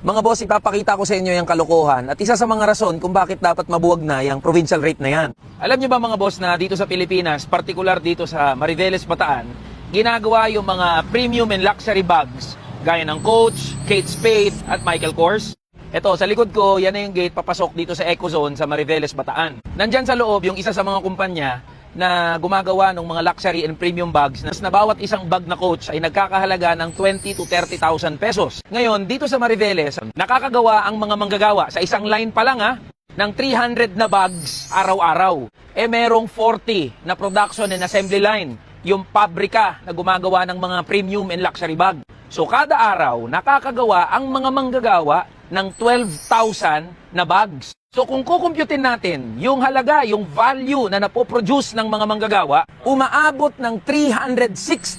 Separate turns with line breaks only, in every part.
Mga boss, ipapakita ko sa inyo yung kalokohan at isa sa mga rason kung bakit dapat mabuwag na yung provincial rate na yan. Alam nyo ba mga boss na dito sa Pilipinas, particular dito sa Mariveles, Bataan, ginagawa yung mga premium and luxury bags gaya ng Coach, Kate Spade at Michael Kors? Ito, sa likod ko, yan na yung gate papasok dito sa Ecozone sa Mariveles, Bataan. Nandyan sa loob yung isa sa mga kumpanya na gumagawa ng mga luxury and premium bags na bawat isang bag na Coach ay nagkakahalaga ng 20 to 30,000 pesos. Ngayon, dito sa Mariveles, nakakagawa ang mga manggagawa sa isang line pa lang ng 300 na bags araw-araw. Merong 40 na production and assembly line, yung pabrika na gumagawa ng mga premium and luxury bag. So kada araw, nakakagawa ang mga manggagawa ng 12,000 na bags. So kung kukumputin natin yung halaga, yung value na napoproduce ng mga manggagawa, umaabot ng 360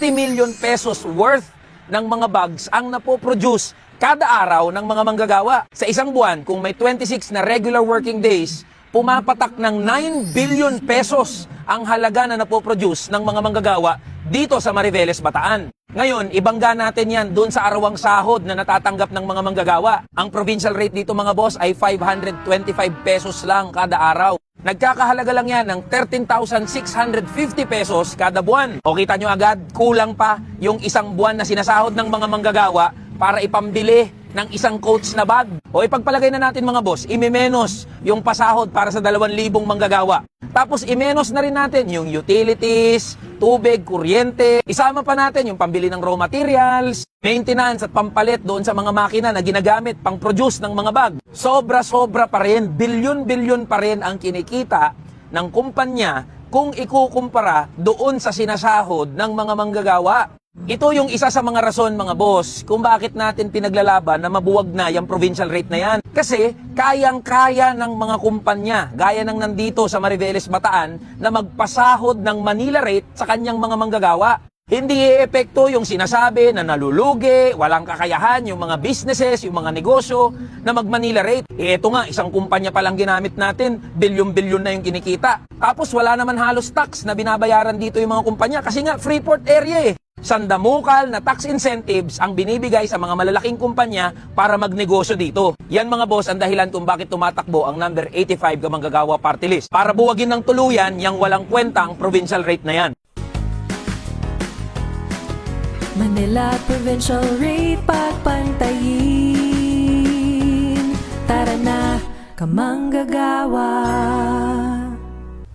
million pesos worth ng mga bags ang napoproduce kada araw ng mga manggagawa. Sa isang buwan, kung may 26 na regular working days, pumapatak ng 9 billion pesos ang halaga na napoproduce ng mga manggagawa dito sa Mariveles, Bataan. Ngayon, ibangga natin yan doon sa arawang sahod na natatanggap ng mga manggagawa. Ang provincial rate dito mga boss ay 525 pesos lang kada araw. Nagkakahalaga lang yan ng 13,650 pesos kada buwan. O kita nyo agad, kulang pa yung isang buwan na sinasahod ng mga manggagawa para ipambili ng isang Coach na bag. O ipagpalagay na natin mga boss, imimenos yung pasahod para sa 2,000 manggagawa. Tapos imenos na rin natin yung utilities, tubig, kuryente. Isama pa natin yung pambili ng raw materials, maintenance at pampalit doon sa mga makina na ginagamit pang produce ng mga bag. Sobra-sobra pa rin, bilyon-bilyon pa rin ang kinikita ng kumpanya kung ikukumpara doon sa sinasahod ng mga manggagawa. Ito yung isa sa mga rason mga boss kung bakit natin pinaglalaban na mabuwag na yung provincial rate na yan. Kasi kayang-kaya ng mga kumpanya, gaya ng nandito sa Mariveles, Bataan, na magpasahod ng Manila rate sa kanyang mga manggagawa. Hindi i-epekto yung sinasabi na nalulugi, walang kakayahan yung mga businesses, yung mga negosyo na mag-Manila rate. Ito nga, isang kumpanya palang ginamit natin, bilyon-bilyon na yung kinikita. Tapos wala naman halos tax na binabayaran dito yung mga kumpanya kasi nga Freeport area Sandamukal na tax incentives ang binibigay sa mga malalaking kumpanya para magnegosyo dito. Yan mga boss ang dahilan kung bakit tumatakbo ang number 85 Kamanggagawa Party List. Para buwagin ng tuluyan yung walang kwentang provincial rate na yan.
Manila Provincial Rate pagpantayin. Tara na, Kamanggagawa.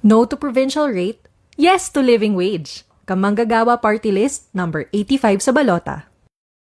No to provincial rate, yes to living wage. Kamanggagawa Party List number 85 sa balota.